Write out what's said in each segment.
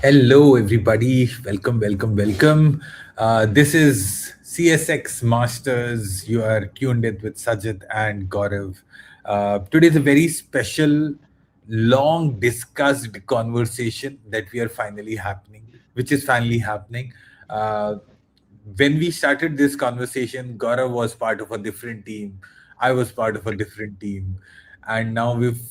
Hello, everybody. Welcome, welcome, welcome. This is CSX Masters. You are tuned in with Sajid and Gaurav. Today is a very special, long discussed conversation that we are finally happening, which is finally happening. Uh, when we started this conversation, Gaurav was part of a different team. I was part of a different team. And now we've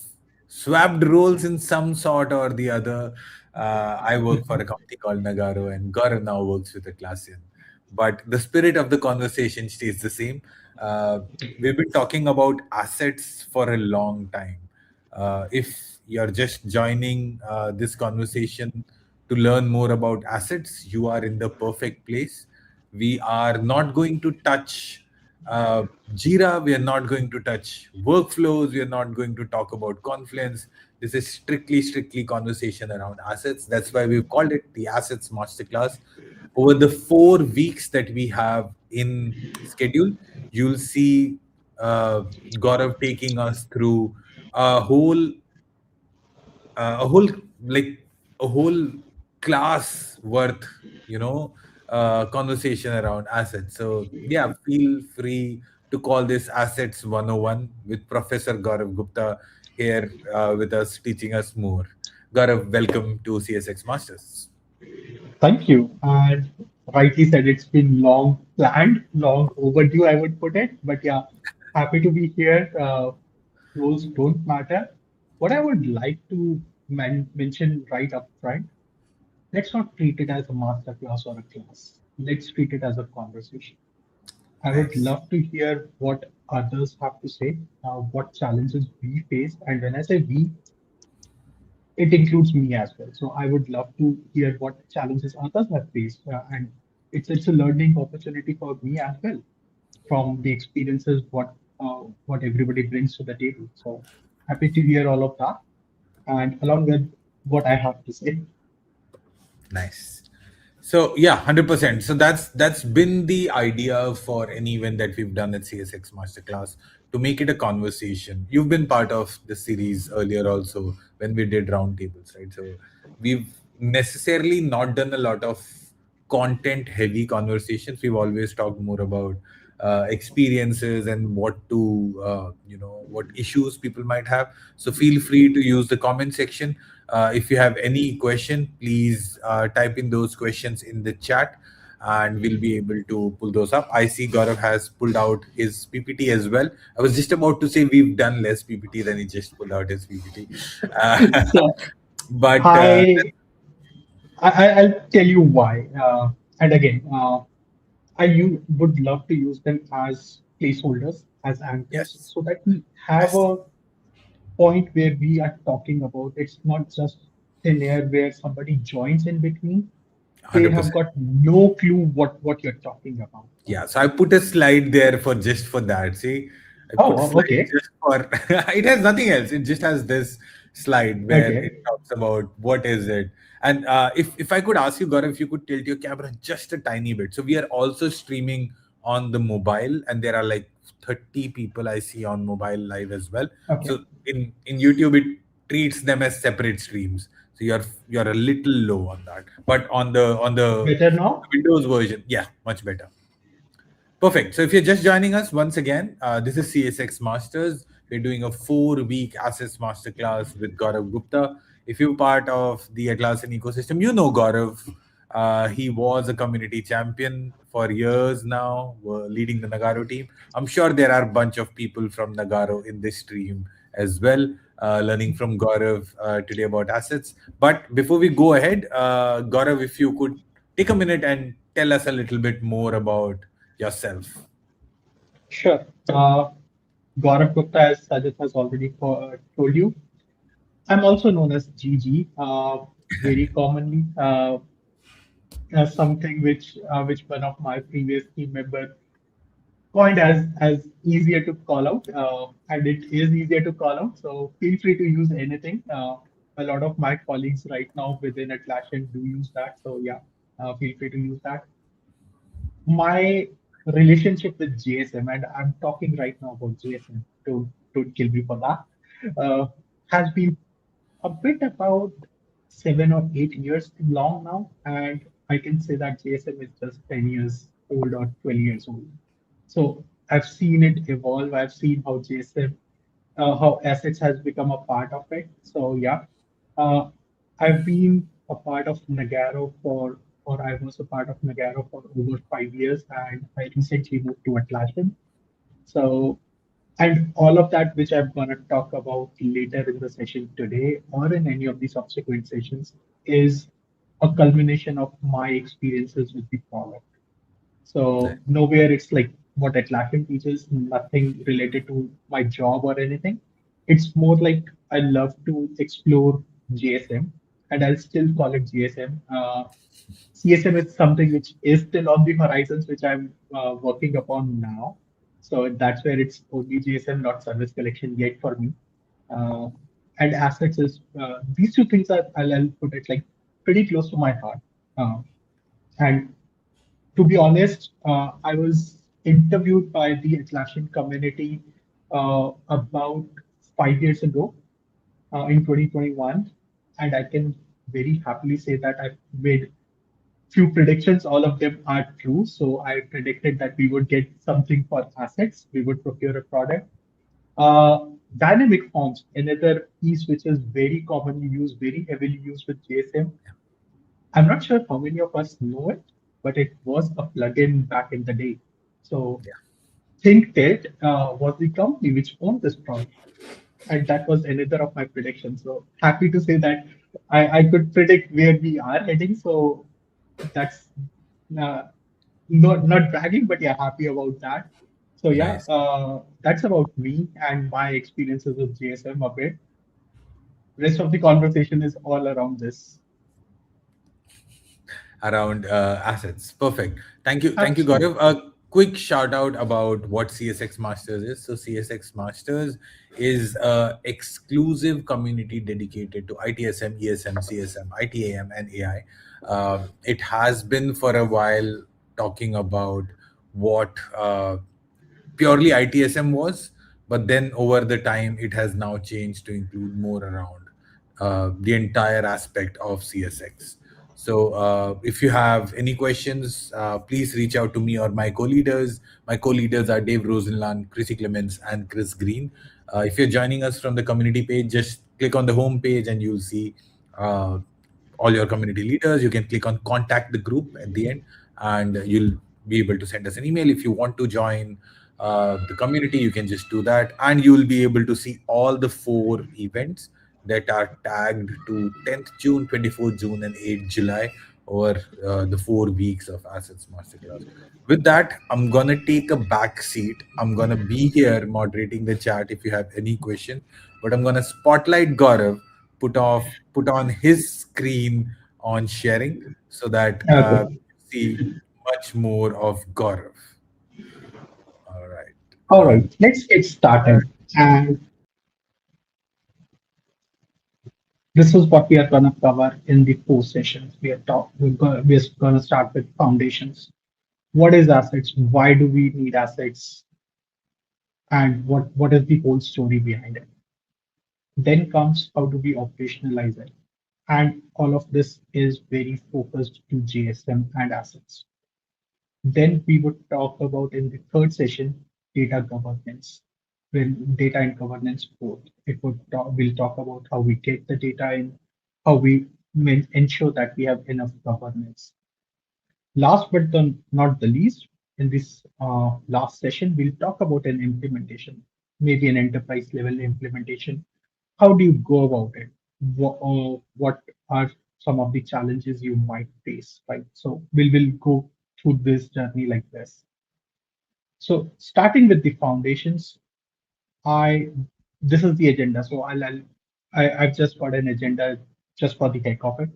swapped roles in some sort or the other. I work for a company called Nagaro, and Gaurav now works with Atlassian. But the spirit of the conversation stays the same. Uh, we've been talking about assets for a long time. If you're just joining this conversation to learn more about assets, you are in the perfect place. We are not going to touch uh, Jira, we are not going to touch workflows, we are not going to talk about Confluence. This is strictly conversation around assets. That's why we've called it the Assets Masterclass. Over the 4 weeks that we have in schedule, you'll see Gaurav taking us through a whole a whole like a whole class worth conversation around assets. So yeah, feel free to call this assets 101 with Professor Gaurav Gupta here with us, teaching us more. Gaurav, welcome to CSX Masters. Thank you. And rightly said, it's been long planned, long overdue, I would put it. But yeah, happy to be here. Roles don't matter. What I would like to mention right up front, let's not treat it as a master class or a class. Let's treat it as a conversation. I would Nice. love to hear what others have to say, what challenges we face. And when I say we, it includes me as well. So I would love to hear what challenges others have faced, and it's a learning opportunity for me as well from the experiences what everybody brings to the table. So happy to hear all of that, and along with what I have to say. Nice. So yeah, 100%. So that's been the idea for any event that we've done at CSX Masterclass, to make it a conversation. You've been part of the series earlier also when we did roundtables, right? So we've necessarily not done a lot of content heavy conversations. We've always talked more about experiences and what issues people might have. So feel free to use the comment section. If you have any question, please type in those questions in the chat, and we'll be able to pull those up. I see Gaurav has pulled out his PPT as well. I was just about to say we've done less PPT than he just pulled out his PPT. So But I, I'll tell you why. And again, would love to use them as placeholders, as anchors, yes, so that we have yes, a point where we are talking about. It's not just thin air where somebody joins in between. They have 100%. got no clue what you're talking about. Yeah, so I put a slide there for just for that. See, I put a Oh, slide okay. just for it has nothing else. It just has this slide where Okay. it talks about what is it. And if I could ask you, Gaurav, if you could tilt your camera just a tiny bit. So we are also streaming on the mobile, and there are like 30 people I see on mobile live as well. Okay. So in YouTube, it treats them as separate streams. So you're a little low on that, but on the Better now? Windows version, yeah, much better. Perfect. So if you're just joining us once again, this is CSX Masters. We're doing a 4 week Assets Masterclass with Gaurav Gupta. If you're part of the Atlassian ecosystem, you know Gaurav. He was a community champion for years now, leading the Nagaro team. I'm sure there are a bunch of people from Nagaro in this stream as well, learning from Gaurav today about assets. But before we go ahead, Gaurav, if you could take a minute and tell us a little bit more about yourself. Sure. Gaurav Gupta, as Sajid has already told you, I'm also known as GG, very commonly, as something which one of my previous team members coined as easier to call out, and it is easier to call out. So feel free to use anything. A lot of my colleagues right now within Atlassian do use that. So yeah, feel free to use that. My relationship with JSM, and I'm talking right now about JSM. Don't kill me for that. Uh, has been a bit about. 7 or 8 years long now, and I can say that JSM is just 10 years old or 12 years old. So I've seen it evolve. I've seen how JSM, how assets has become a part of it. So yeah, uh, I've been a part of Nagaro or I was a part of Nagaro for over 5 years, and I recently moved to Atlassian. So, and all of that, which I'm going to talk about later in the session today or in any of the subsequent sessions, is a culmination of my experiences with the product. Nice. So nowhere it's like what Atlassian teaches, nothing related to my job or anything. It's more like I love to explore GSM, and I'll still call it GSM. CSM is something which is still on the horizons, which I'm working upon now. So that's where it's only GSM, not service collection yet for me. Uh, and assets is these two things are I'll put it like pretty close to my heart. And to be honest, I was interviewed by the Atlassian community about 5 years ago in 2021, and I can very happily say that I've made few predictions. All of them are true. So I predicted that we would get something for assets. We would procure a product. Dynamic forms, another piece which is very commonly used, very heavily used with JSM. I'm not sure how many of us know it, but it was a plugin back in the day. So Yeah. ThinkTet was the company which owned this product. And that was another of my predictions. So happy to say that I could predict where we are heading. So that's uh, not bragging, but yeah, happy about that. So yeah, Nice. that's about me and my experiences with JSM a bit. Rest of the conversation is all around this. Around assets. Perfect. Thank you, Absolutely. Gaurav. A quick shout out about what CSX Masters is. So CSX Masters is a exclusive community dedicated to ITSM, ESM, CSM, ITAM, and AI. It has been for a while talking about what purely ITSM was, but then over the time it has now changed to include more around the entire aspect of CSX. So if you have any questions, please reach out to me or my co-leaders. My co-leaders are Dave Rosenland, Chrissy Clements, and Chris Green. If you're joining us from the community page, just click on the home page and you'll see uh, all your community leaders. You can click on contact the group at the end, and you'll be able to send us an email. If you want to join the community, you can just do that, and you will be able to see all the four events that are tagged to 10th June, 24th June, and 8th July over the 4 weeks of Assets Masterclass. With that, I'm gonna take a back seat. I'm gonna be here moderating the chat if you have any question, but I'm gonna spotlight Gaurav, put on his screen on sharing so that Okay. see much more of Gaurav. All right. All right. Let's get started. And this is what we are going to cover in the four sessions. We're going to start with foundations. What is assets? Why do we need assets? And what is the whole story behind it? Then comes how do we operationalize it? And all of this is very focused to JSM and assets. Then we would talk about in the third session data governance. Well, data and governance both. We'll talk about how we get the data in, how we ensure that we have enough governance. Last but not the least, in this last session, we'll talk about an implementation, maybe an enterprise level implementation. How do you go about it? What are some of the challenges you might face, right? So we'll go through this journey like this. So starting with the foundations, I this is the agenda. So I've just got an agenda just for the heck of it,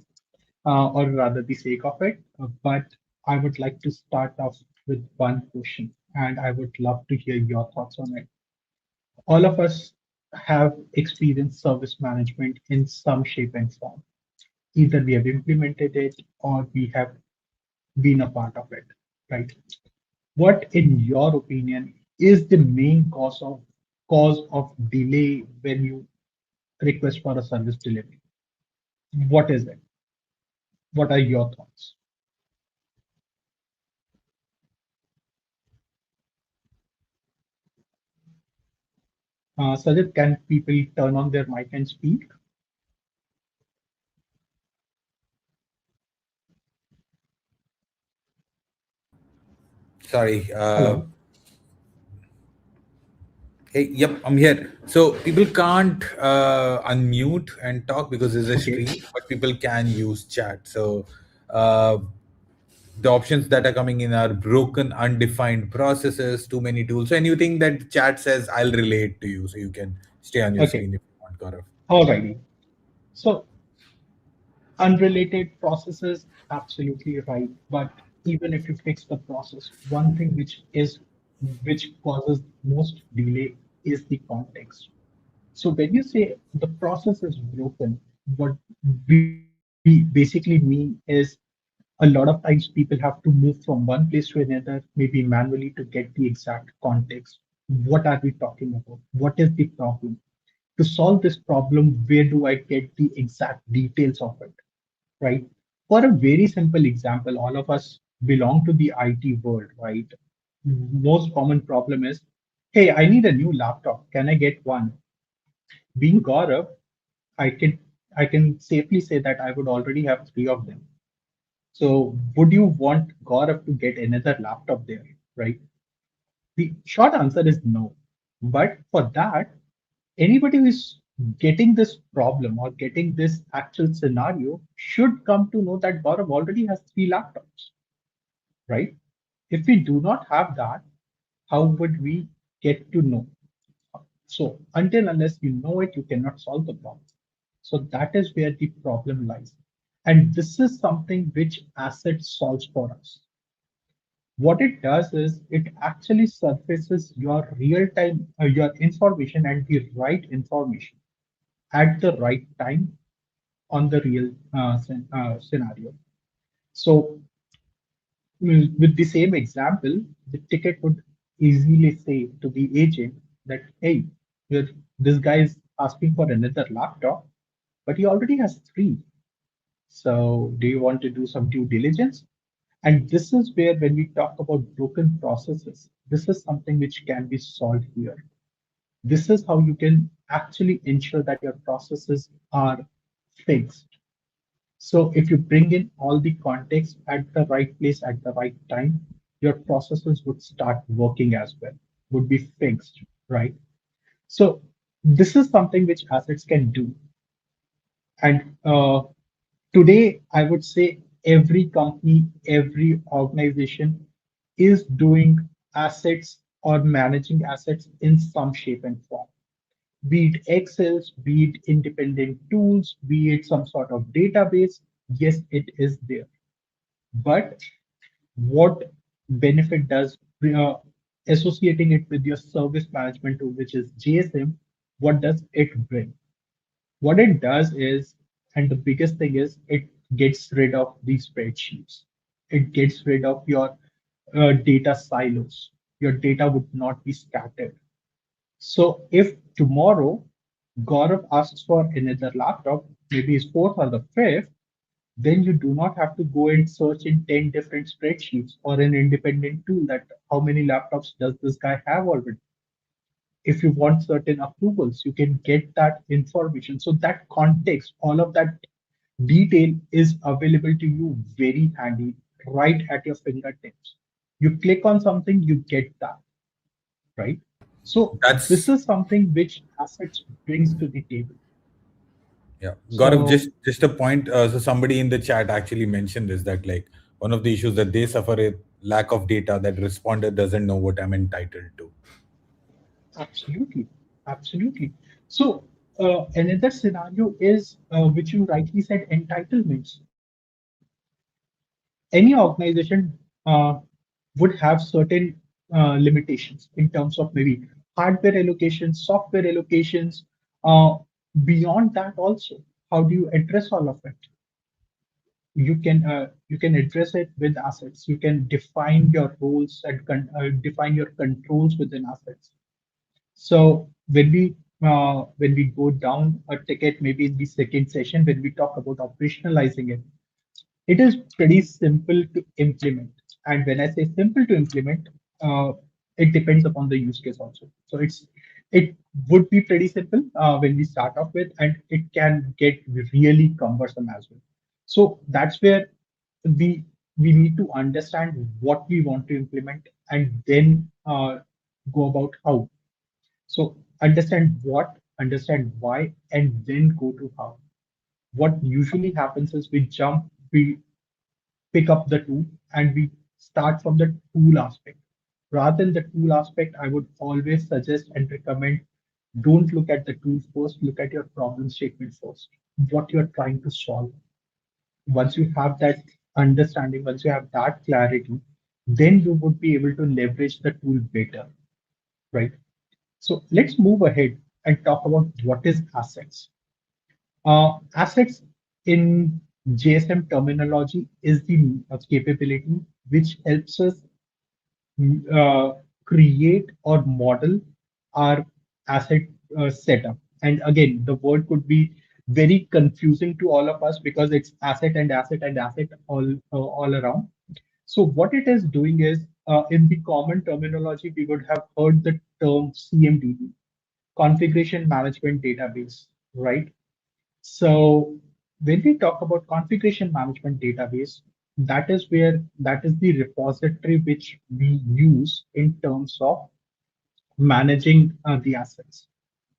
or rather the sake of it. But I would like to start off with one question, and I would love to hear your thoughts on it. All of us have experienced service management in some shape and form. Either we have implemented it or we have been a part of it, right? What, in your opinion, is the main cause of delay when you request for a service delivery? What is it? What are your thoughts? Sajid, can people turn on their mic and speak? Sorry. Hello. Hey, yep, I'm here. So people can't unmute and talk because there's a Okay. stream, but people can use chat. So uh, the options that are coming in are broken, undefined processes, too many tools. So anything that chat says, I'll relate to you. So you can stay on your Okay. screen if you want, Gaurav. Alrighty. So unrelated processes, absolutely right. But even if you fix the process, one thing which causes most delay is the context. So when you say the process is broken, what we basically mean is a lot of times people have to move from one place to another, maybe manually to get the exact context. What are we talking about? What is the problem? To solve this problem, where do I get the exact details of it? Right? For a very simple example, all of us belong to the IT world, right? Most common problem is, hey, I need a new laptop. Can I get one? Being Gaurav, I can I can safely say that I would already have three of them. So would you want Gaurav to get another laptop there, right? The short answer is no. But for that, anybody who is getting this problem or getting this actual scenario should come to know that Gaurav already has three laptops, right? If we do not have that, how would we get to know? So until unless you know it, you cannot solve the problem. So that is where the problem lies. And this is something which asset solves for us. What it does is it actually surfaces your real time, your information and the right information at the right time on the real scenario. So with the same example, the ticket would easily say to the agent that, hey, this guy is asking for another laptop, but he already has three. So do you want to do some due diligence? And this is where, when we talk about broken processes, this is something which can be solved here. This is how you can actually ensure that your processes are fixed. So if you bring in all the context at the right place at the right time, your processes would start working as well, would be fixed, right? So this is something which assets can do. And today, I would say every company, every organization is doing assets or managing assets in some shape and form. Be it Excels, be it independent tools, be it some sort of database. Yes, it is there. But what benefit does associating it with your service management tool, which is JSM, what does it bring? What it does is, and the biggest thing is, it gets rid of these spreadsheets. It gets rid of your data silos. Your data would not be scattered. So if tomorrow Gaurav asks for another laptop, maybe his fourth or the fifth, then you do not have to go and search in 10 different spreadsheets or an independent tool that how many laptops does this guy have already. If you want certain approvals, you can get that information. So that context, all of that detail is available to you very handy, right at your fingertips. You click on something, you get that, right? So this That's is something which assets brings to the table. Yeah, Gaurav, So just a point. So somebody in the chat actually mentioned this, that like one of the issues that they suffer is lack of data, that responder doesn't know what I'm entitled to. absolutely, absolutely. So another scenario is, which you rightly said, entitlements. Any organization would have certain limitations in terms of maybe hardware allocations, software allocations. Uh, Beyond that, also, how do you address all of it? You can address it with assets. You can define your roles and define your controls within assets. So when we when we go down a ticket, maybe in the second session, when we talk about operationalizing it, it is pretty simple to implement. And when I say simple to implement, it depends upon the use case also. So it would be pretty simple when we start off with, and it can get really cumbersome as well. So that's where we we need to understand what we want to implement and then go about how. So understand what, understand why, and then go to how. What usually happens is we pick up the tool and we start from the tool aspect. Rather than the tool aspect, I would always suggest and recommend don't look at the tool first, look at your problem statement first, what you're trying to solve. Once you have that understanding, once you have that clarity, then you would be able to leverage the tool better, right? So let's move ahead and talk about what is assets. Assets in JSM terminology is the capability which helps us uh, create or model our asset setup. And again, the word could be very confusing to all of us because it's asset and asset and asset all around. So what it is doing is, in the common terminology, we would have heard the term CMDB, configuration management database, right? So when we talk about configuration management database, that is the repository which we use in terms of managing the assets.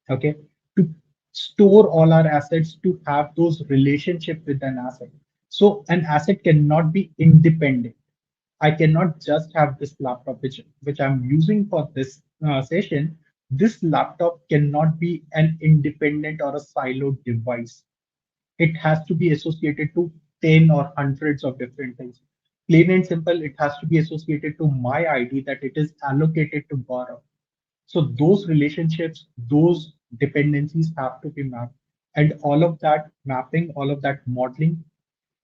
Okay, to store all our assets, to have those relationship with an asset. So an asset cannot be independent. I cannot just have this laptop which I'm using for this session. This laptop cannot be an independent or a siloed device. It has to be associated to 10 or hundreds of different things. Plain and simple, it has to be associated to my ID that it is allocated to Gaurav. So those relationships, those dependencies have to be mapped. And all of that mapping, all of that modeling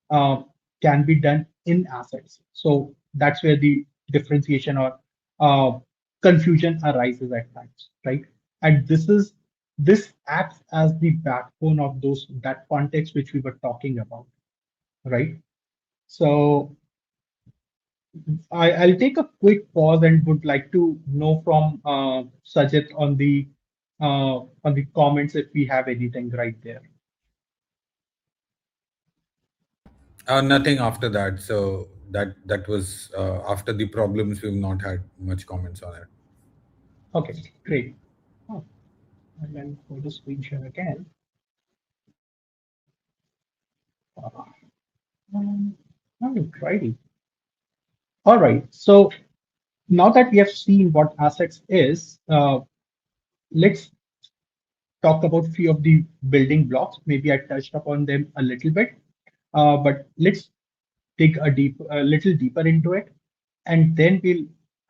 uh, can be done in assets. So that's where the differentiation or uh, confusion arises at times, right? And this acts as the backbone of those that context which we were talking about, right? So I'll take a quick pause and would like to know from Sajid on the comments if we have anything right there. Nothing after that. So that was after the problems. We've not had much comments on it. Okay, great. Oh, and then for the screen share again. Um, Alrighty. All right. So now that we have seen what assets is, let's talk about few of the building blocks. Maybe I touched upon them a little bit, but let's dig a little deeper into it, and then we'll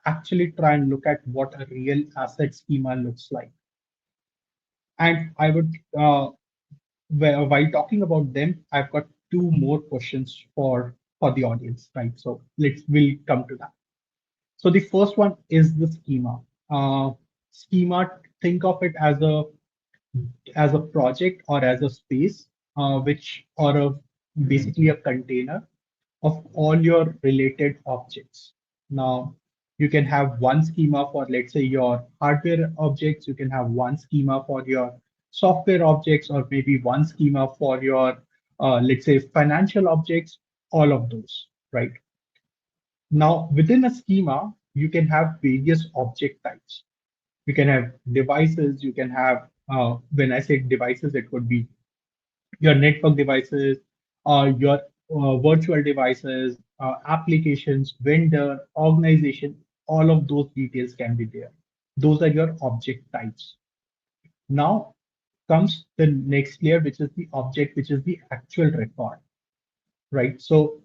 actually try and look at what a real asset schema looks like. And I would, while talking about them, I've got two more questions for the audience, right? So we'll come to that. So the first one is the schema. Schema, think of it as a project or as a space, which or a basically a container of all your related objects. Now, you can have one schema for, let's say, your hardware objects. You can have one schema for your software objects, or maybe one schema for your, let's say, financial objects. All of those, right? Now, within a schema, you can have various object types. You can have devices. You can have, when I say devices, it could be your network devices, your virtual devices, applications, vendor, organization, all of those details can be there. Those are your object types. Now comes the next layer, which is the object, which is the actual record, right? So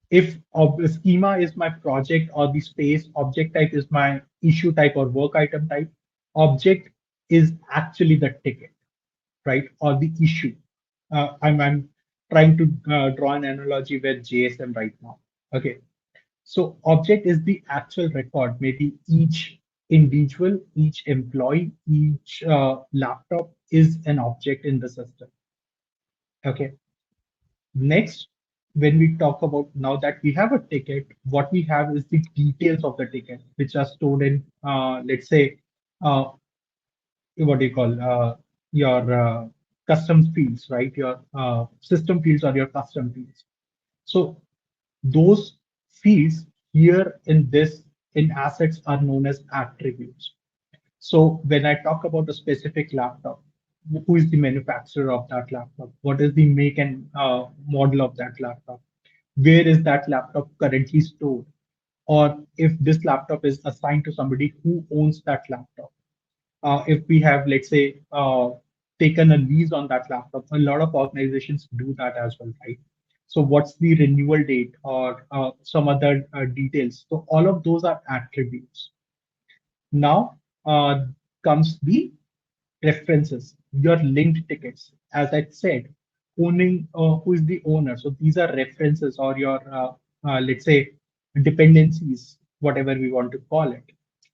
if the schema is my project or the space, object type is my issue type or work item type, object is actually the ticket, right? Or the issue. I'm trying to draw an analogy with JSM right now. Okay. So object is the actual record, maybe each. individual, each employee, each laptop is an object in the system. Okay. Next, when we talk about now that we have a ticket, what we have is the details of the ticket, which are stored in, let's say, uh, what do you call your custom fields, right? Your system fields or your custom fields. So those fields here in this in assets are known as attributes. So when I talk about a specific laptop, who is the manufacturer of that laptop? What is the make and model of that laptop? Where is that laptop currently stored? Or if this laptop is assigned to somebody who owns that laptop. If we have, let's say, taken a lease on that laptop, a lot of organizations do that as well, right? So what's the renewal date or some other details? So all of those are attributes. Now comes the references, your linked tickets. As I said, owning who is the owner. So these are references or your let's say dependencies, whatever we want to call it.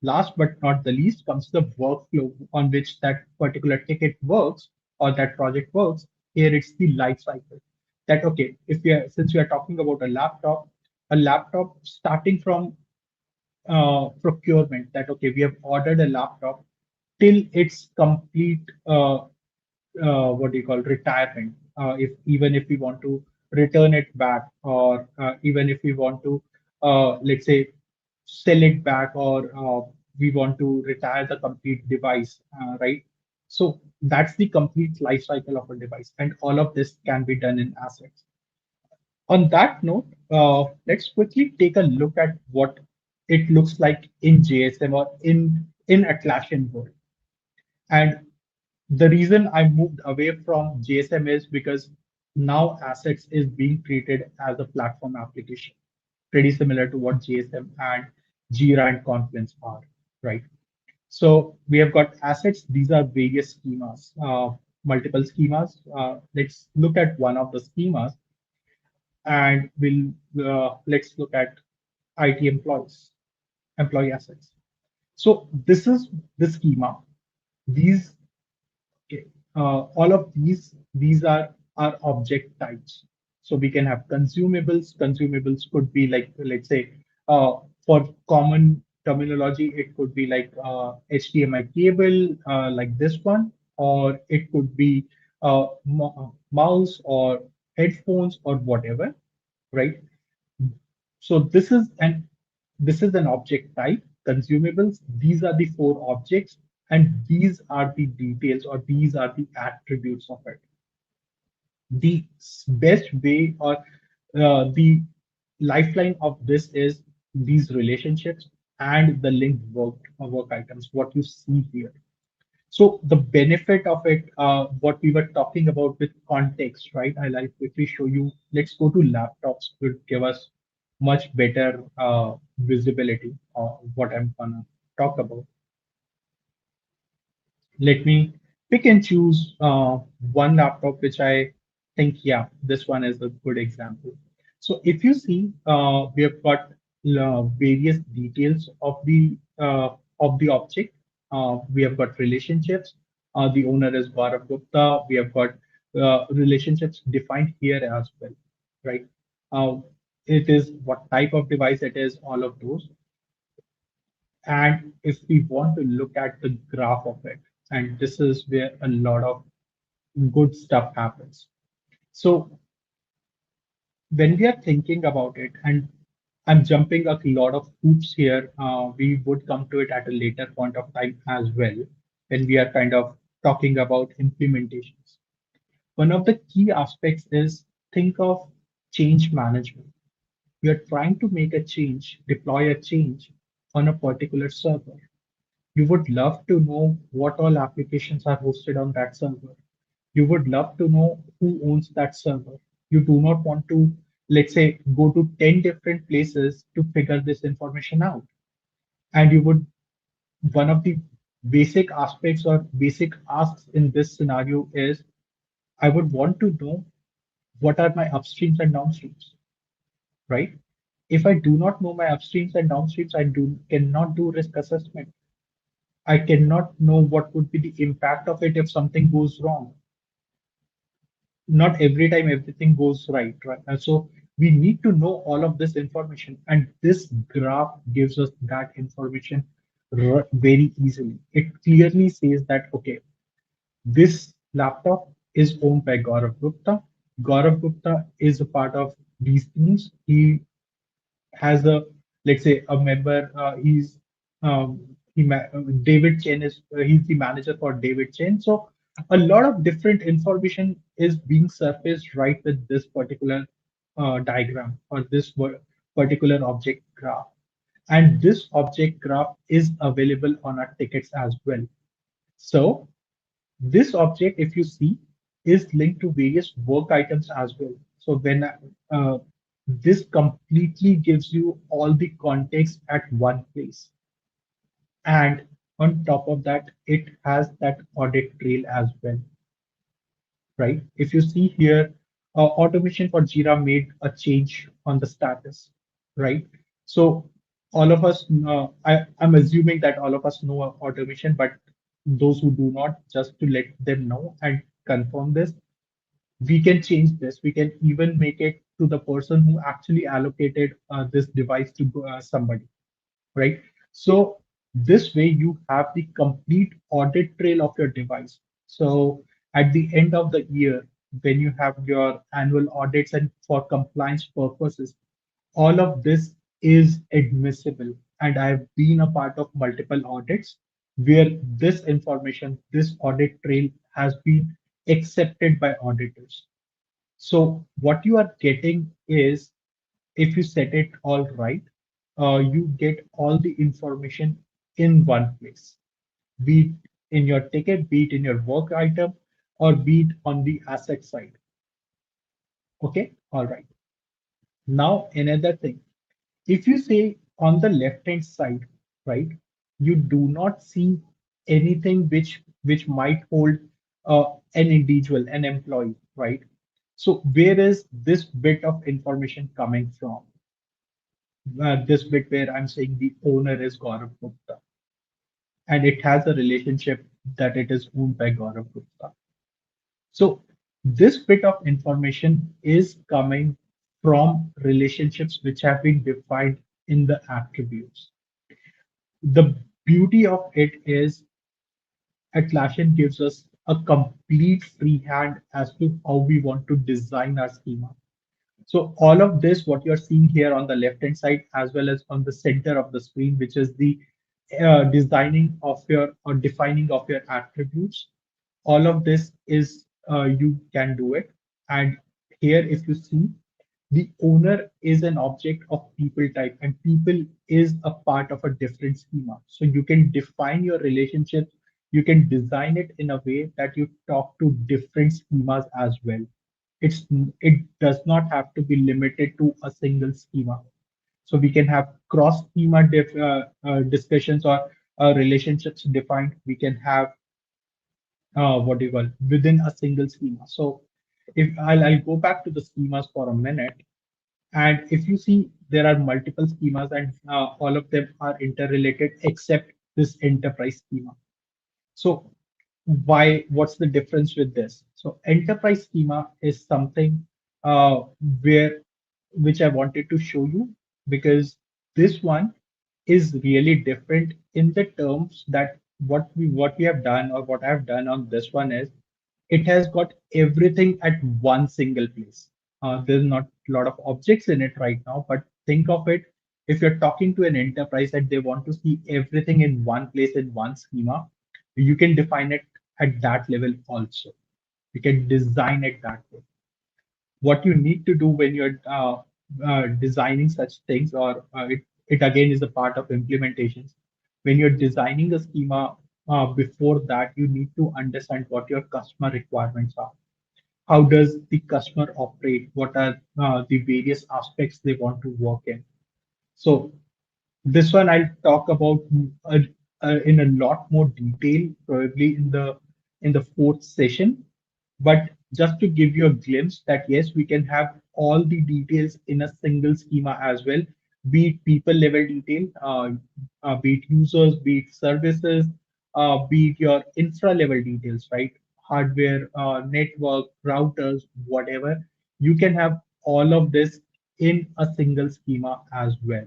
Last but not the least comes the workflow on which that particular ticket works or that project works. Here it's the life cycle. That okay, if we are since we are talking about a laptop starting from procurement, that okay, we have ordered a laptop till its complete what do you call retirement. If even if we want to return it back, or even if we want to let's say sell it back, or we want to retire the complete device, right? So that's the complete life cycle of a device, and all of this can be done in assets. On that note, let's quickly take a look at what it looks like in JSM or in Atlassian world. And the reason I moved away from JSM is because now Assets is being treated as a platform application, pretty similar to what JSM and Jira and Confluence are, right? So we have got assets. These are various schemas, multiple schemas. Let's look at one of the schemas, and we'll let's look at IT employee assets. So this is the schema. These Okay. All of these are our object types. So we can have consumables. Consumables could be like, let's say, for common terminology, it could be like HDMI cable, like this one, or it could be mouse or headphones or whatever, right? So this is an object type, consumables. These are the four objects, and these are the details or these are the attributes of it. The best way or the lifeline of this is these relationships and the linked work items, what you see here. So the benefit of it, what we were talking about with context, right? I'll quickly show you. Let's go to laptops. Will give us much better visibility of what I'm gonna talk about. Let me pick and choose one laptop which I think, yeah, this one is a good example. So if you see, we have got various details of the object. We have got relationships. The owner is Gaurav Gupta. We have got relationships defined here as well, right? Uh, it is what type of device it is, all of those. And if we want to look at the graph of it, and this is where a lot of good stuff happens. So when we are thinking about it, and I'm jumping a lot of hoops here, we would come to it at a later point of time as well, when we are kind of talking about implementations. One of the key aspects is think of change management. You're trying to make a change, deploy a change on a particular server. You would love to know what all applications are hosted on that server. You would love to know who owns that server. You do not want to, let's say, go to 10 different places to figure this information out. And you would, one of the basic aspects or basic asks in this scenario is, I would want to know what are my upstreams and downstreams, right? If I do not know my upstreams and downstreams, I cannot do risk assessment. I cannot know what would be the impact of it if something goes wrong. Not every time everything goes right, right? And so we need to know all of this information, and this graph gives us that information very easily. It clearly says that, okay, this laptop is owned by Gaurav Gupta. Gaurav Gupta is a part of these teams. He has a, let's say, a member. David Chen is he's the manager for David Chen. So a lot of different information is being surfaced right with this particular diagram or this particular object graph. And this object graph is available on our tickets as well. So this object, if you see, is linked to various work items as well. So when this completely gives you all the context at one place. And on top of that, it has that audit trail as well, right? If you see here, automation for Jira made a change on the status, right? So all of us, I'm assuming that all of us know automation, but those who do not, just to let them know and confirm this, we can change this. We can even make it to the person who actually allocated this device to somebody, right? So this way you have the complete audit trail of your device. So at the end of the year, when you have your annual audits and for compliance purposes, all of this is admissible. And I've been a part of multiple audits where this information, this audit trail has been accepted by auditors. So what you are getting is, if you set it all right, you get all the information in one place, be it in your ticket, be it in your work item, or be it on the asset side. Okay, all right. Now, another thing, if you say on the left hand side, right, you do not see anything which might hold an individual, an employee, right? So where is this bit of information coming from? This bit where I'm saying the owner is Gaurav Gupta, and it has a relationship that it is owned by Gaurav Gupta. So this bit of information is coming from relationships which have been defined in the attributes. The beauty of it is Atlassian gives us a complete free hand as to how we want to design our schema. So all of this, what you're seeing here on the left-hand side, as well as on the center of the screen, which is the designing of your or defining of your attributes, all of this is you can do it. And here, if you see, the owner is an object of people type, and people is a part of a different schema. So you can define your relationships, you can design it in a way that you talk to different schemas as well. it's it does not have to be limited to a single schema. So we can have cross schema discussions or relationships defined. We can have what do you call within a single schema. So if I'll go back to the schemas for a minute, and if you see, there are multiple schemas, and all of them are interrelated except this enterprise schema. So what's the difference with this? So enterprise schema is something uh, where which I wanted to show you, because this one is really different in the terms that what we have done, or what I've done on this one is, it has got everything at one single place. There's not a lot of objects in it right now, but think of it, if you're talking to an enterprise and they want to see everything in one place in one schema, you can define it at that level also. You can design it that way. What you need to do when you're designing such things, or it again is a part of implementations. When you're designing a schema, before that, you need to understand what your customer requirements are. How does the customer operate? What are the various aspects they want to work in? So this one I'll talk about in a lot more detail, probably in the fourth session. But just to give you a glimpse that yes, we can have all the details in a single schema as well, be it people level detail, be it users, be it services, be it your infra level details, right? Hardware, network, routers, whatever. You can have all of this in a single schema as well.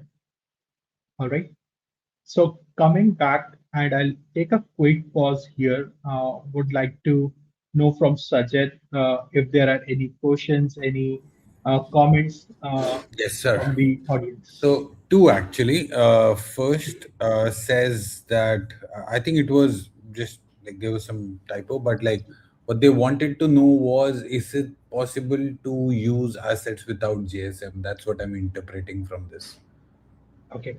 All right. So coming back, and I'll take a quick pause here. Would like to know from Sajid if there are any questions, any comments Yes, sir. from the audience. So two actually. First says that I think it was just like there was some typo, but like what they wanted to know was, is it possible to use assets without JSM? That's what I'm interpreting from this. Okay.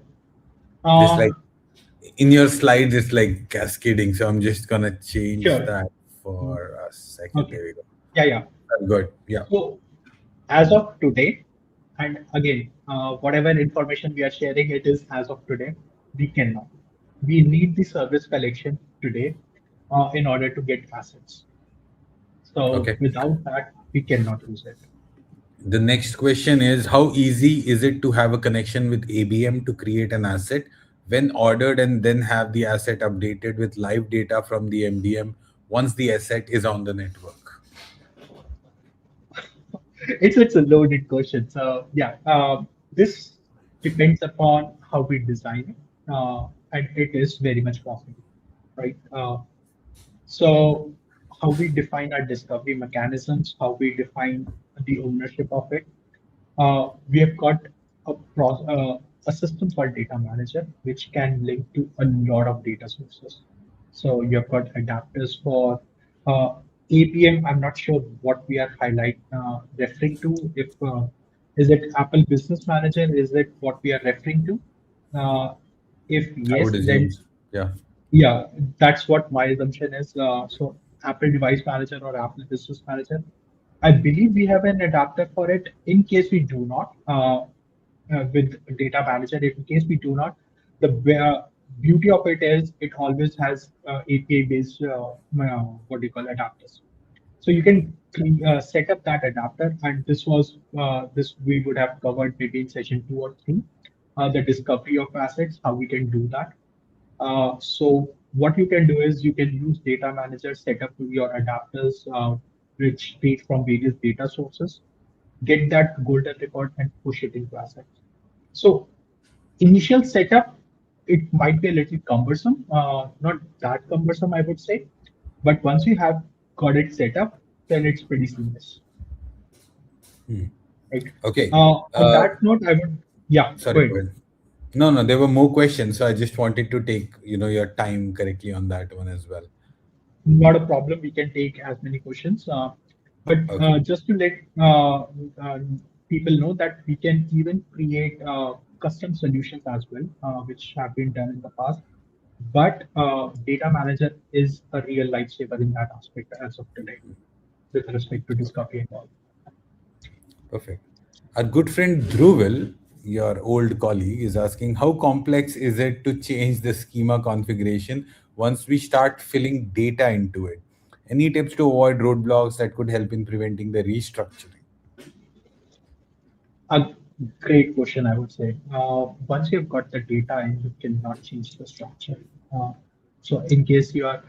Just Uh, like in your slides, it's like cascading. So I'm just gonna change sure. that Mm, for a second. okay. There we go. Yeah, yeah. Good. Yeah. So as of today, and again, whatever information we are sharing, it is as of today. We cannot. We need the service collection today in order to get assets. So Okay. without that, we cannot use it. The next question is, how easy is it to have a connection with ABM to create an asset when ordered and then have the asset updated with live data from the MDM once the asset is on the network? It's a loaded question. So yeah, this depends upon how we design it, and it is very much possible, right? So how we define our discovery mechanisms, how we define the ownership of it. We have got a system called Data Manager, which can link to a lot of data sources. So you've got adapters for APM. I'm not sure what we are referring to. If is it Apple Business Manager? Is it what we are referring to? Uh, if I yes, would assume. then So. Yeah. yeah, that's what my assumption is. So Apple Device Manager or Apple Business Manager. I believe we have an adapter for it. In case we do not, with Data Manager, if in case we do not, the beauty of it is it always has API-based what do you call adapters. So you can set up that adapter, and this we would have covered maybe in session 2 or 3, the discovery of assets, how we can do that. So what you can do is you can use Data Manager, set up your adapters, which take from various data sources, get that golden record and push it into assets. So initial setup, it might be a little cumbersome, not that cumbersome, I would say, but once you have got it set up, then it's pretty seamless, right? Okay. On that note, I would, yeah, go Sorry, ahead. go ahead. No, no, there were more questions. So I just wanted to take, your time correctly on that one as well. Not a problem. We can take as many questions. But Okay. just to let uh, people know that we can even create custom solutions as well, which have been done in the past. But Data Manager is a real lifesaver in that aspect as of today, with respect to discovery and all. Perfect. Our good friend Dhruval, your old colleague, is asking, how complex is it to change the schema configuration once we start filling data into it? Any tips to avoid roadblocks that could help in preventing the restructuring? A great question, I would say. Once you've got the data and you cannot change the structure. Uh, so in case you are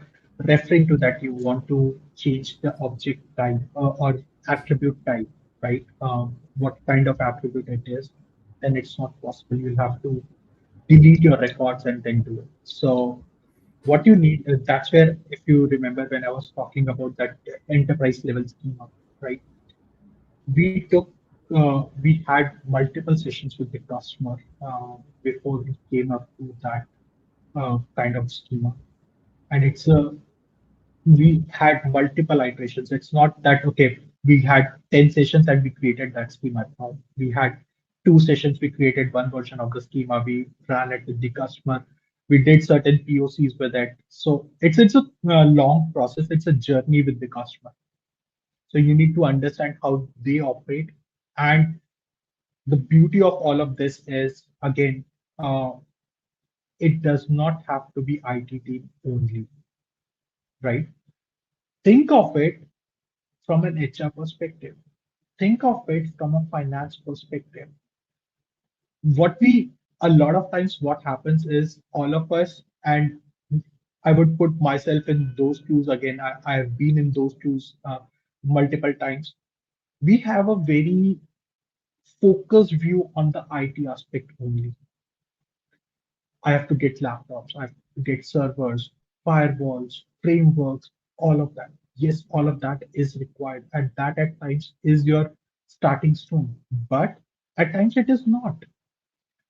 referring to that, you want to change the object type or attribute type, right? What kind of attribute it is, then it's not possible. You'll have to delete your records and then do it. So what you need, that's where, if you remember when I was talking about that enterprise level schema, right? We had multiple sessions with the customer before we came up to that kind of schema, and we had multiple iterations. It's not that okay, we had 10 sessions and we created that schema. No, we had 2 sessions, we created one version of the schema, we ran it with the customer, we did certain POCs with it. So it's a long process, it's a journey with the customer. So you need to understand how they operate. And the beauty of all of this is, again, uh, it does not have to be IT team only, right? Think of it from an HR perspective. Think of it from a finance perspective. What we, a lot of times, what happens is all of us, and I would put myself in those shoes again. I have been in those shoes multiple times. We have a very focused view on the IT aspect only. I have to get laptops, I have to get servers, firewalls, frameworks, all of that. Yes, all of that is required, and that at times is your starting stone. But at times it is not.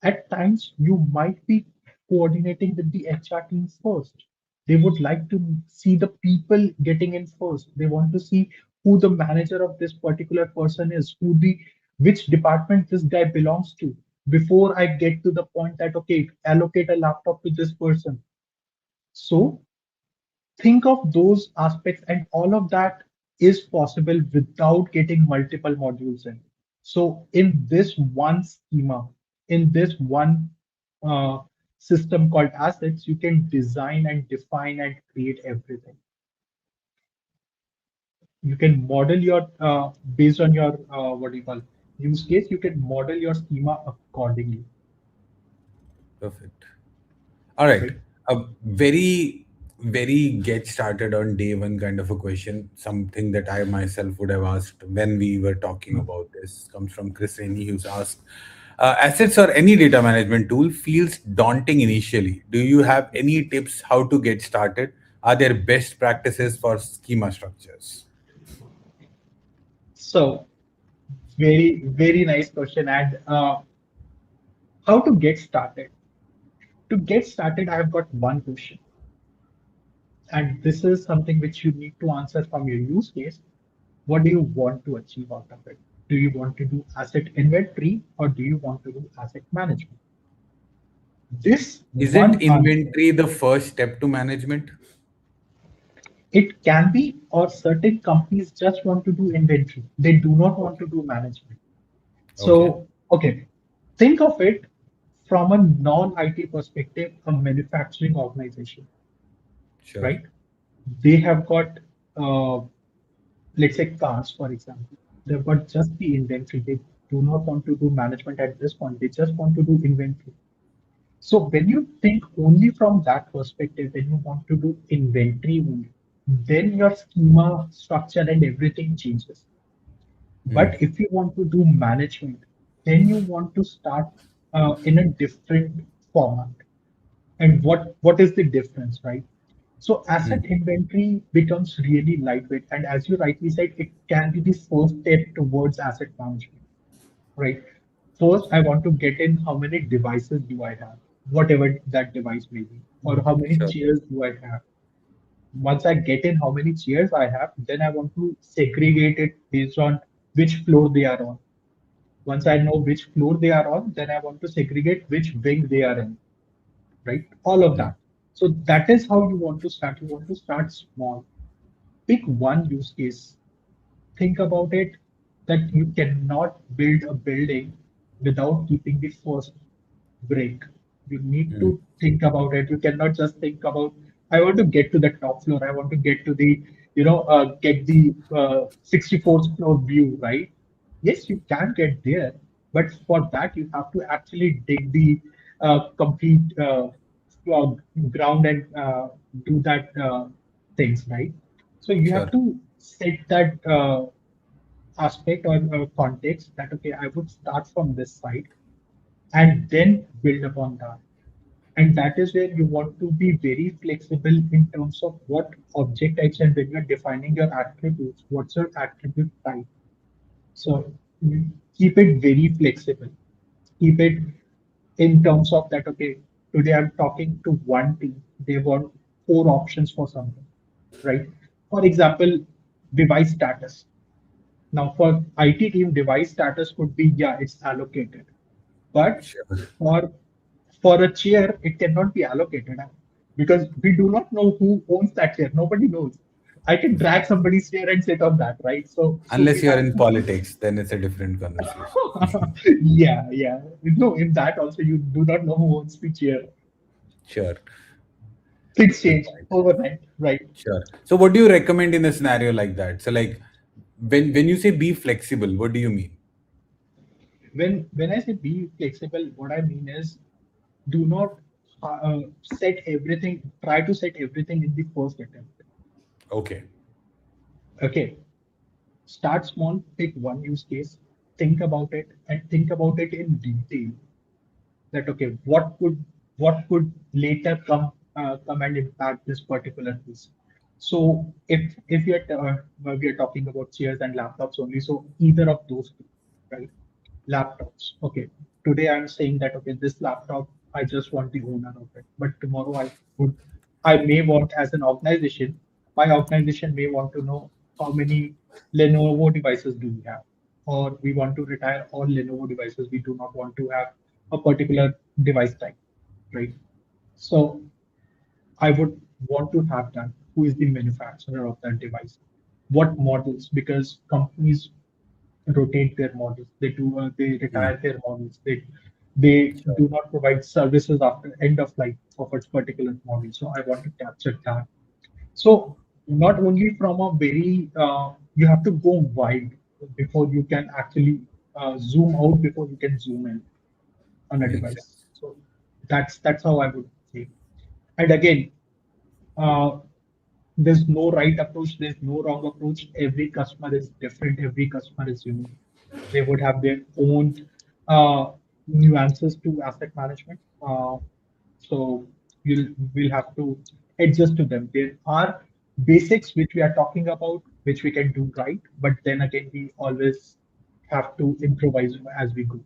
At times, you might be coordinating with the HR team first. They would like to see the people getting in first. They want to see who the manager of this particular person is, which department this guy belongs to. Before I get to the point that okay, allocate a laptop to this person. So think of those aspects, and all of that is possible without getting multiple modules in. So in this one schema, in this one uh, system called assets, you can design and define and create everything. You can model your based on your what do you call use case. You can model your schema accordingly, Perfect. All right. right? A very, very get started on day one kind of a question. Something that I myself would have asked when we were talking Mm. about this comes from Chris Rainey, who's asked, assets or any data management tool feels daunting initially. Do you have any tips how to get started? Are there best practices for schema structures? So very nice question. And how to get started? To get started, I have got one question. And this is something which you need to answer from your use case. What do you want to achieve out of it? Do you want to do asset inventory or do you want to do asset management? This Isn't one answer, inventory the first step to management? it can be, or certain companies just want to do inventory. They do not want Okay. to do management. Okay. So, okay, think of it from a non-IT perspective, a manufacturing organization, Sure. right? They have got uh, let's say cars, for example, they've got just the inventory. They do not want to do management at this point. They just want to do inventory. So when you think only from that perspective, when you want to do inventory only, then your schema structure and everything changes. Hmm. But if you want to do management, then you want to start in a different format. And what is the difference, right? So Hmm. asset inventory becomes really lightweight, and as you rightly said, it can be the first step towards asset management, right? First, I want to get in how many devices do I have, whatever that device may be, or how many Sure. chairs do I have. Once I get in how many chairs I have, then I want to segregate it based on which floor they are on. Once I know which floor they are on, then I want to segregate which wing they are in, right? All of Hmm. that. So that is how you want to start. You want to start small. Pick one use case. Think about it that you cannot build a building without keeping the first break. You need Hmm. to think about it. You cannot just think about, I want to get to the top floor. I want to get to the, get the 64th floor view, right? Yes, you can get there, but for that you have to actually dig the complete uh, ground and do that things, right? So you have Sure. to set that aspect or context that okay, I would start from this side and then build upon that. And that is where you want to be very flexible in terms of what object types and when you're defining your attributes, what's your attribute type. So keep it very flexible. Keep it in terms of that, okay, today I'm talking to one team. They want four options for something, right? For example, device status. Now, for IT team, device status could be, yeah, it's allocated. But Sure. for for a chair, it cannot be allocated because we do not know who owns that chair. Nobody knows. I can drag somebody's chair and sit on that, right? So Unless we you are have in to keep. politics, then it's a different conversation. Yeah. No, in that also you do not know who owns the chair. Sure. Things Good change point. overnight, right? Sure. So, what do you recommend in a scenario like that? So, like, when you say be flexible, what do you mean? When I say be flexible, what I mean is do not. set everything, try to set everything in the first attempt. Okay. Okay, start small, pick one use case, think about it, and think about it in detail. That okay, what could later come and impact this particular piece. So if we are talking about chairs and laptops only, so either of those two, right? Laptops. Okay, today I'm saying that okay, this laptop I just want the owner of it, but tomorrow would I may want as an organization, my organization may want to know how many Lenovo devices do we have, or we want to retire all Lenovo devices. We do not want to have a particular device type, right? So I would want to have that. Who is the manufacturer of that device? What models? Because companies rotate their models. They Hmm. retire their models. They Sure. do not provide services after end of life of its particular model. So I want to capture that. So not only from a very you have to go wide before you can actually zoom out before you can zoom in on a Makes device. sense. So that's how I would say. And again, uh, there's no right approach, there's no wrong approach. Every customer is different, every customer is unique. They would have their own nuances to asset management. So we'll have to adjust to them. There are basics which we are talking about, which we can do right, but then again, we always have to improvise as we go.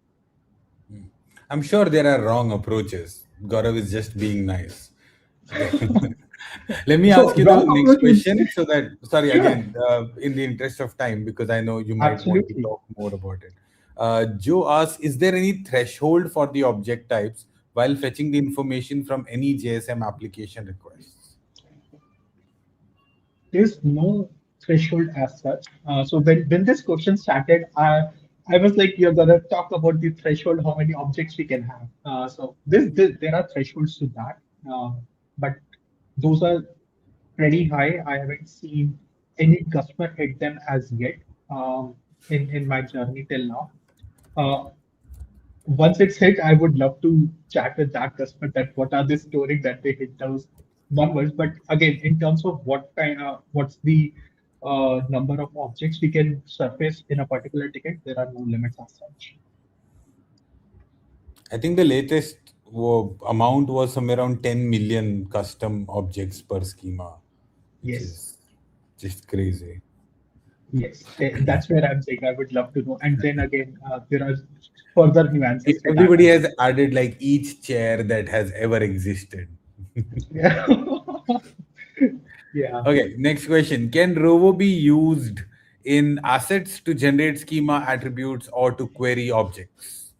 I'm sure there are wrong approaches. Gaurav is just being nice. Okay. Let me So ask you the wrong next approach would question so that, sorry, sure, again, in the interest of time, because I know you might want to absolutely. talk more about it. Joe asks, is there any threshold for the object types while fetching the information from any JSM application requests? There's no threshold as such. So when this question started, I was like, you're gonna talk about the threshold, how many objects we can have. So there are thresholds to that, but those are pretty high. I haven't seen any customer hit them as yet in my journey till now. Uh, Once it's hit, I would love to chat with that customer that what are they storing that they hit those numbers. But again, in terms of what's the number of objects we can surface in a particular ticket, there are no limits as such. I think the latest amount was somewhere around 10 million custom objects per schema, which Yes, is just crazy. yes, that's where I'm saying I would love to know. And then again, there are further nuances to that Everybody as has added like each chair that has ever existed. well. Yeah. Okay, next question. Can Rovo be used in assets to generate schema attributes or to query objects?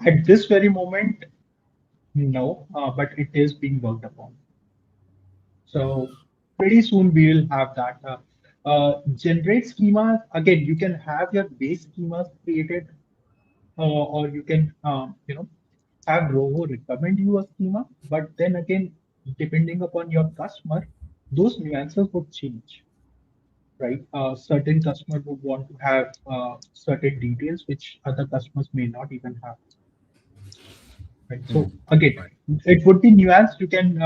At this very moment, no, but it is being worked upon. So pretty soon we will have that. Generate schemas. Again, you can have your base schemas created, or you can, have Rovo recommend you a schema. But then again, depending upon your customer, those nuances would change, right? Certain customers would want to have certain details which other customers may not even have, right? Hmm. So again, Right. it would be nuanced. You can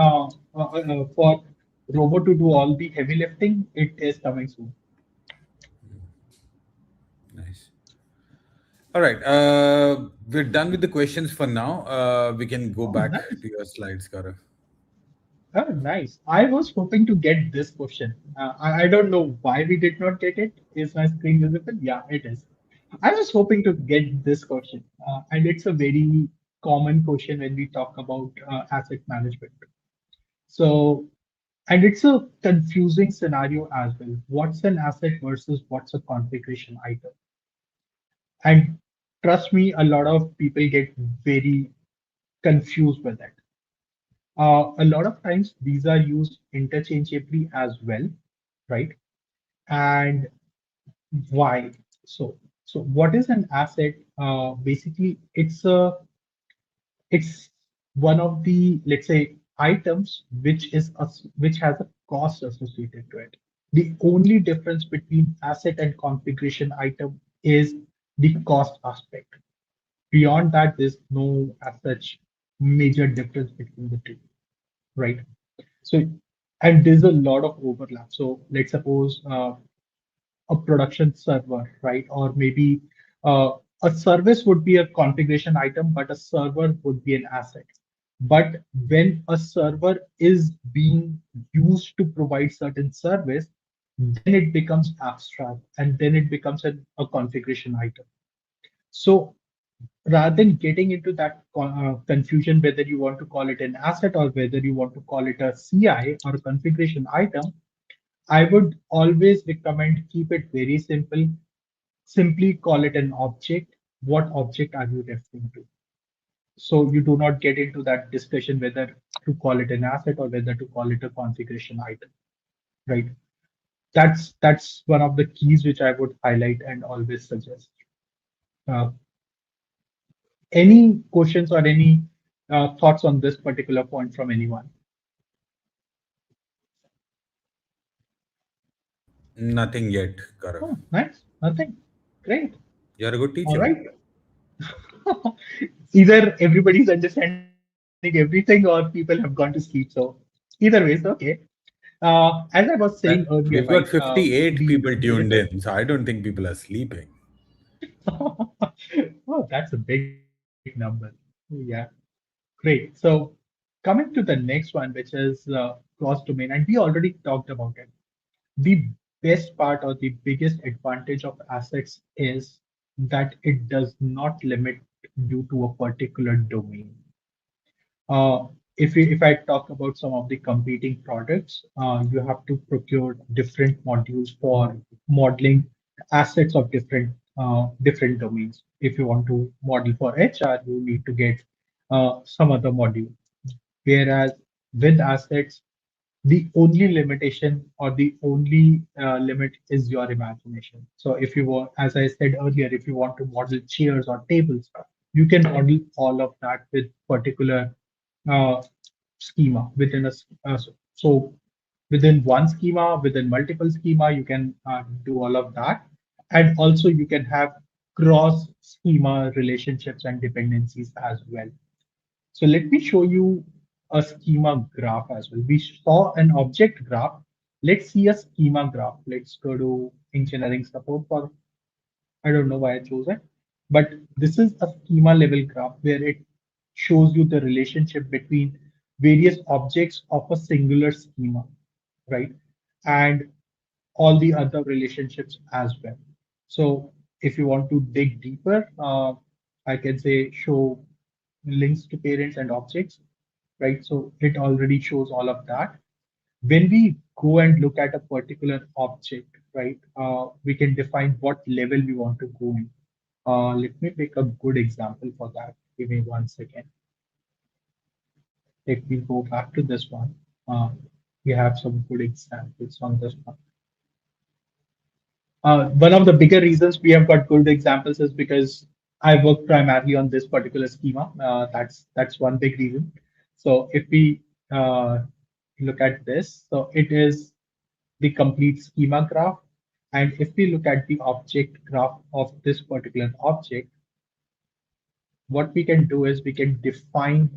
for robot to do all the heavy lifting. It is coming soon. Nice. All right. We're done with the questions for now. We can go Oh, back nice. to your slides, Gaurav. Oh, nice. I was hoping to get this question. I don't know why we did not get it. Is my screen visible? Yeah, it is. I was hoping to get this question, and it's a very common question when we talk about asset management. So, and it's a confusing scenario as well. What's an asset versus what's a configuration item? And trust me, a lot of people get very confused with it. A lot of times these are used interchangeably as well, right? And why? So what is an asset? Basically, it's one of the, let's say, items which has a cost associated to it. The only difference between asset and configuration item is the cost aspect. Beyond that, there's no as such. major difference between the two, right? So, and there's a lot of overlap. So let's suppose a production server, right? Or maybe uh, a service would be a configuration item, but a server would be an asset. But when a server is being used to provide certain service, then it becomes abstract and then it becomes a configuration item. So rather than getting into that confusion whether you want to call it an asset or whether you want to call it a CI or a configuration item, I would always recommend keep it very simple. Simply call it an object. What object are you referring to? So you do not get into that discussion whether to call it an asset or whether to call it a configuration item, right? That's one of the keys which I would highlight and always suggest. Uh, any questions or any thoughts on this particular point from anyone? Nothing yet, Gaurav. Oh, nice. Nothing. Great. You're a good All teacher. right. Either everybody's understanding everything or people have gone to sleep. So either way, it's okay. As I was saying Well, earlier, right? we've got 58 The people tuned benefits. in, so I don't think people are sleeping. Oh, that's a big number. Yeah, great. So coming to the next one, which is cross domain, and we already talked about it. The best part or the biggest advantage of assets is that it does not limit you to a particular domain. If I talk about some of the competing products, you have to procure different modules for modeling assets of different domains. If you want to model for HR, you need to get some other module. Whereas with assets, the only limitation or the only limit is your imagination. So if you want, as I said earlier, if you want to model chairs or tables, you can model all of that with particular uh, schema within so within one schema, within multiple schema, you can do all of that. And also you can have cross schema relationships and dependencies as well. So let me show you a schema graph as well. We saw an object graph. Let's see a schema graph. Let's go to engineering support for, I don't know why I chose it, but this is a schema level graph where it shows you the relationship between various objects of a singular schema, right? And all the other relationships as well. So if you want to dig deeper, I can say show links to parents and objects, right? So it already shows all of that. When we go and look at a particular object, right, we can define what level we want to go in. Let me pick a good example for that. Give me 1 second. If we go back to this one, uh, we have some good examples on this one. One of the bigger reasons we have got good examples is because I work primarily on this particular schema. That's one big reason. So if we uh, look at this, so it is the complete schema graph. And if we look at the object graph of this particular object, what we can do is we can define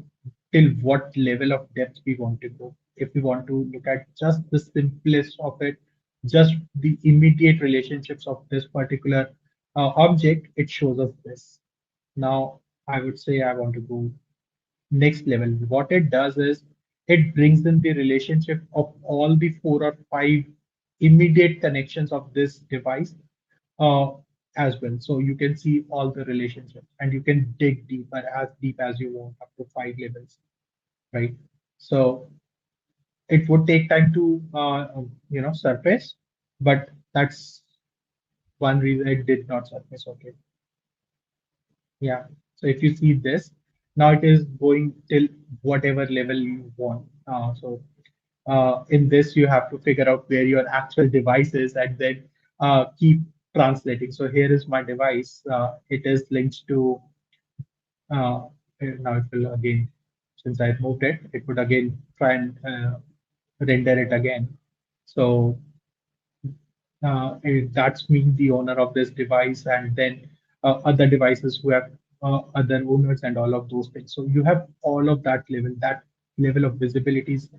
till what level of depth we want to go. If we want to look at just the simplest of it, just the immediate relationships of this particular object, it shows us this. Now, I would say I want to go next level. What it does is it brings in the relationship of all the 4 or 5 immediate connections of this device uh, as well. So you can see all the relationships and you can dig deeper, as deep as you want, up to 5 levels, right? So it would take time to surface, but that's one reason it did not surface. Okay, yeah. So if you see this, now it is going till whatever level you want. In this, you have to figure out where your actual device is and then keep translating. So here is my device. It is linked to, now it will again, since I moved it, it would again try and render it again. So that's me, the owner of this device, and then other devices who have other owners and all of those things. So you have all of that level of visibilities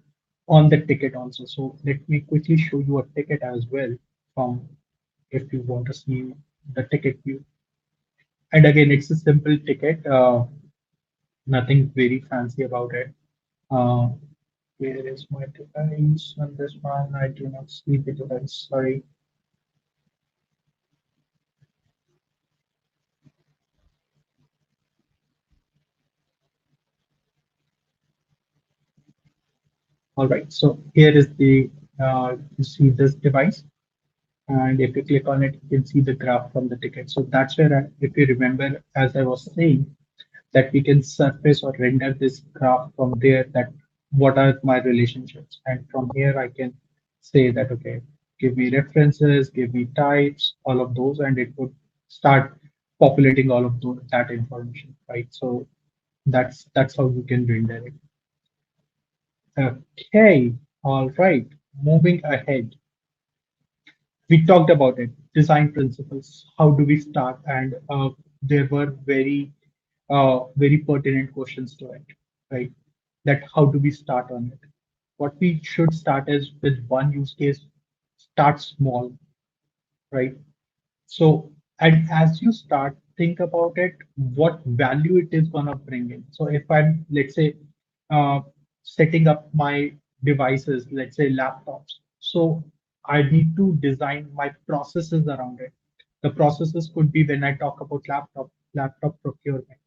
on the ticket also. So let me quickly show you a ticket as well from if you want to see the ticket view. And again, it's a simple ticket, nothing very fancy about it. Uh, where is my device on this one? I do not see the device. Sorry. All right. So here is the you see this device, and if you click on it, you can see the graph from the ticket. So that's where, if you remember, as I was saying, that we can surface or render this graph from there. That what are my relationships, and from here I can say that okay, give me references, give me types, all of those, and it would start populating all of those, that information, right? So that's how you can render it. Okay, all right. Moving ahead, we talked about it, design principles. How do we start? And there were very pertinent questions to it, right? That how do we start on it? What we should start is with one use case, start small, right? So, and as you start, think about it, what value it is gonna bring in. So if I'm, let's say, uh, setting up my devices, let's say laptops, so I need to design my processes around it. The processes could be when I talk about laptop procurement.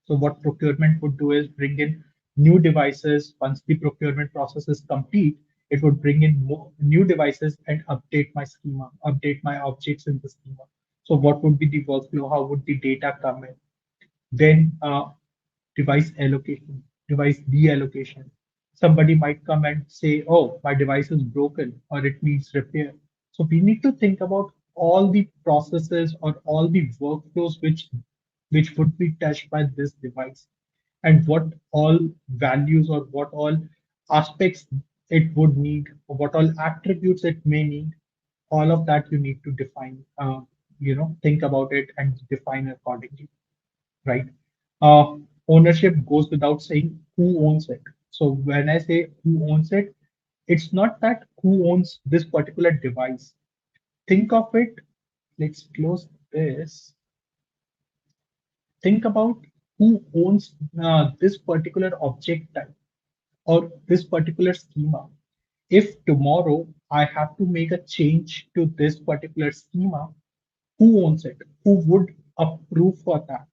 So what procurement would do is bring in new devices. Once the procurement process is complete, it would bring in more new devices and update my schema, update my objects in the schema. So what would be the workflow? How would the data come in? Then device allocation, device deallocation. Somebody might come and say, oh, my device is broken or it needs repair. So we need to think about all the processes or all the workflows which would be touched by this device, and what all values or what all aspects it would need, or what all attributes it may need. All of that you need to define, think about it and define accordingly, right? Uh, Ownership goes without saying, who owns it. So when I say who owns it, it's not that who owns this particular device. Think of it, let's close this. Think about who owns this particular object type or this particular schema. If tomorrow I have to make a change to this particular schema, who owns it? Who would approve for that?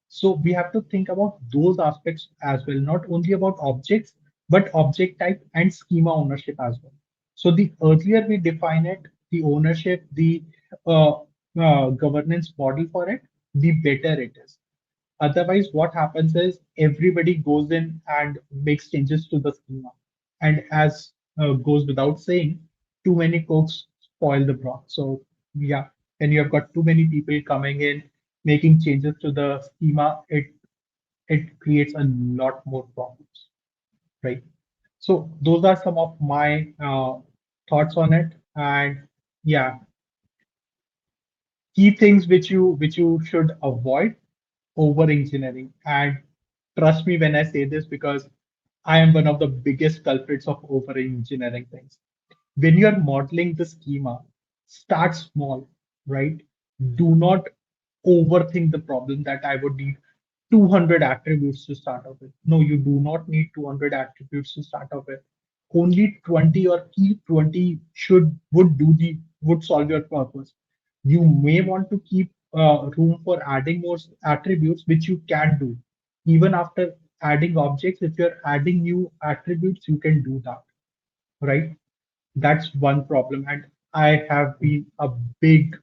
So we have to think about those aspects as well, not only about objects, but object type and schema ownership as well. So the earlier we define it, the ownership, the uh, governance model for it, the better it is. Otherwise, what happens is everybody goes in and makes changes to the schema. And as goes without saying, too many cooks spoil the broth. So, yeah, when you have got too many people coming in, making changes to the schema, it creates a lot more problems, right? So, those are some of my thoughts on it. And yeah, key things which you should avoid: over engineering. And trust me when I say this, because I am one of the biggest culprits of over engineering things. When you're modeling the schema, start small, right? Do not overthink the problem that I would need 200 attributes to start off with. No, you do not need 200 attributes to start off with. Only 20 or key 20 would solve your purpose. You may want to keep room for adding more attributes, which you can do. Even after adding objects, if you're adding new attributes, you can do that, right? That's one problem. And I have been a big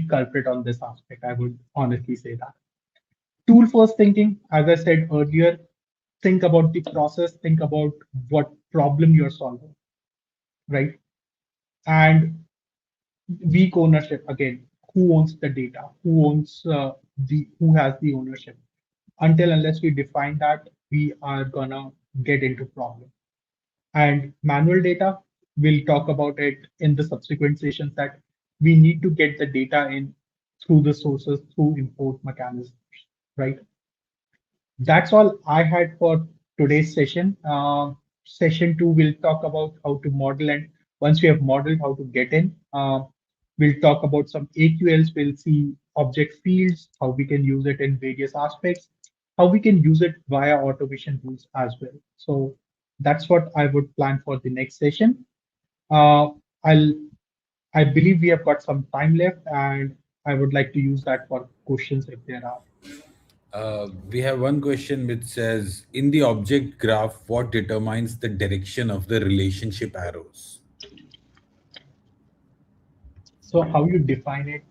culprit on this aspect. I would honestly say that. Tool first thinking, as I said earlier, think about the process, think about what problem you're solving, right? And weak ownership, again, who owns the data, who has the ownership. Until unless we define that, we are gonna get into problem. And manual data, we'll talk about it in the subsequent sessions, that we need to get the data in through the sources, through import mechanisms, right? That's all I had for today's session. Session two, we'll talk about how to model, and once we have modeled, how to get in. We'll talk about some AQLs. We'll see object fields, how we can use it in various aspects, how we can use it via automation tools as well. So that's what I would plan for the next session. Uh, I'll I believe we have got some time left, and I would like to use that for questions if there are. We have one question which says, in the object graph, what determines the direction of the relationship arrows? So how you define it,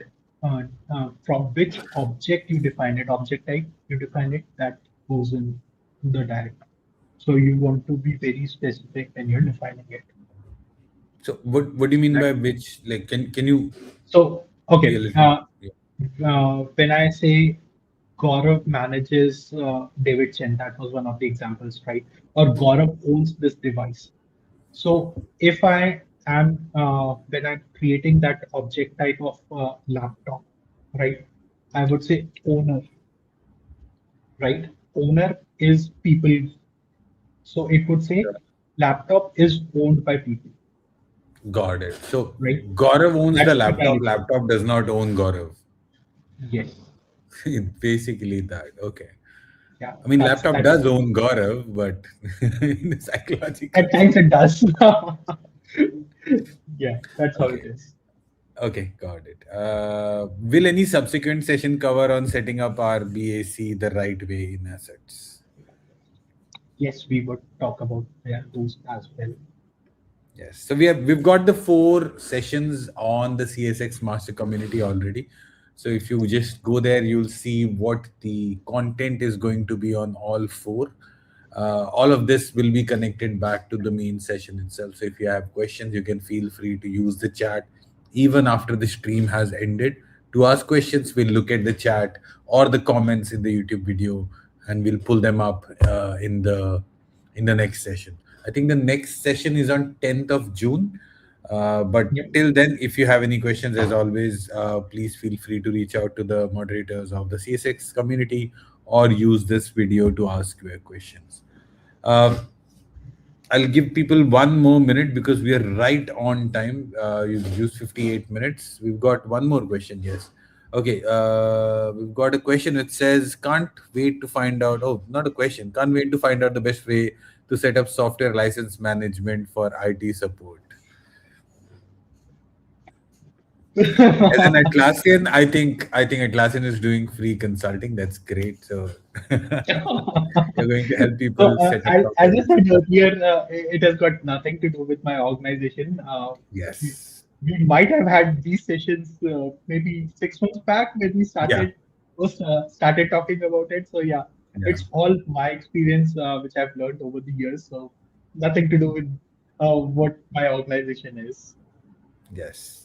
from which object you define it, object type you define it, that goes in the direction. So you want to be very specific when you're defining it. So what do you mean Right? by which? Like, can you So, be a okay, little? Yeah. when I say Gaurav manages David Chen, that was one of the examples, right? Or Gaurav owns this device. So if I am when I'm creating that object type of laptop, right? I would say owner, right? Owner is people. So it would say laptop is owned by people, Got it. So right? Gaurav owns the That's the laptop. direction. Laptop does not own Gaurav. Yes. Basically that. Okay. Yeah. I mean, That's laptop that's does own Gaurav, but in a psychological at times sense. it does. Yeah, that's how it Okay. is. Okay, got it. Will any subsequent session cover on setting up our BAC the right way in assets? Yes, we would talk about, yeah, those as well. Yes. So we've got the 4 sessions on the CSX master community already. So if you just go there, you'll see what the content is going to be on all 4. All of this will be connected back to the main session itself. So if you have questions, you can feel free to use the chat even after the stream has ended. To ask questions, we'll look at the chat or the comments in the YouTube video, and we'll pull them up in the next session. I think the next session is on 10th of June. But Yep. till then, if you have any questions, as always, please feel free to reach out to the moderators of the CSX community or use this video to ask your questions. Uh, I'll give people 1 more minute because we are right on time. You've used 58 minutes. We've got one more question. Yes. Okay. We've got a question that says, can't wait to find out. Oh, not a question. Can't wait to find out the best way to set up software license management for IT support. As an Atlassian, I think Atlassian is doing free consulting. That's great. So you're going to help So, people set up as software I said license. earlier, it has got nothing to do with my organization. We, Yes. we might have had these sessions maybe 6 months back when we Yeah. started talking about it. So yeah, Yeah. it's all my experience which I've learned over the years. So nothing to do with what my organization is. Yes.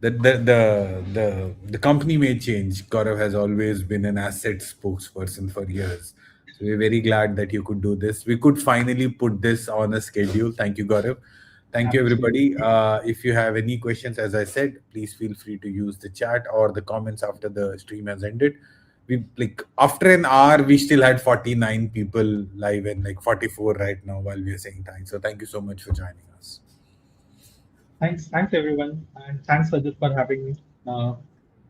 The company may change. Gaurav has always been an asset spokesperson for years. So we're very glad that you could do this. We could finally put this on a schedule. Thank you, Gaurav. Thank you, everybody. Absolutely. If you have any questions, as I said, please feel free to use the chat or the comments after the stream has ended. We like after an hour, we still had 49 people live and like 44 right now while we are saying thanks. So thank you so much for joining us. Thanks everyone, and thanks Sajid for having me.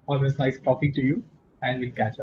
Always nice talking to you, and we'll catch up.